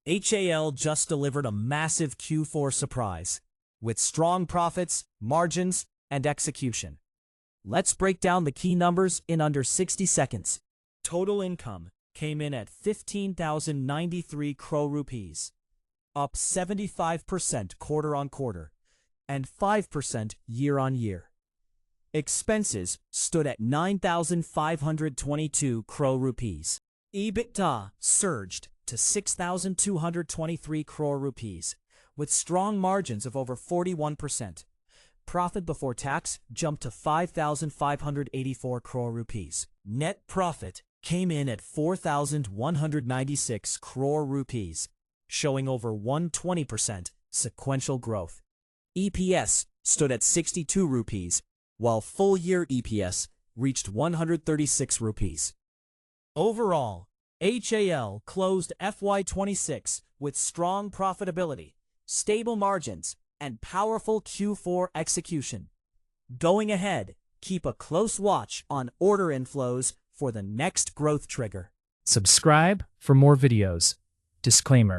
HAL just delivered a massive Q4 surprise, with strong profits, margins, and execution. Let's break down the key numbers in under 60 seconds. Total income came in at 15,093 crore rupees, up 75% quarter-on-quarter and 5% year-on-year. Expenses stood at 9,522 crore rupees. EBITDA surged to 6,223 crore rupees, with strong margins of over 41%. Profit before tax jumped to 5,584 crore rupees. Net profit came in at 4,196 crore rupees, showing over 120% sequential growth. EPS stood at 62 rupees, while full-year EPS reached 136 rupees. Overall, HAL closed FY26 with strong profitability, stable margins, and powerful Q4 execution. Going ahead, keep a close watch on order inflows for the next growth trigger. Subscribe for more videos. Disclaimer.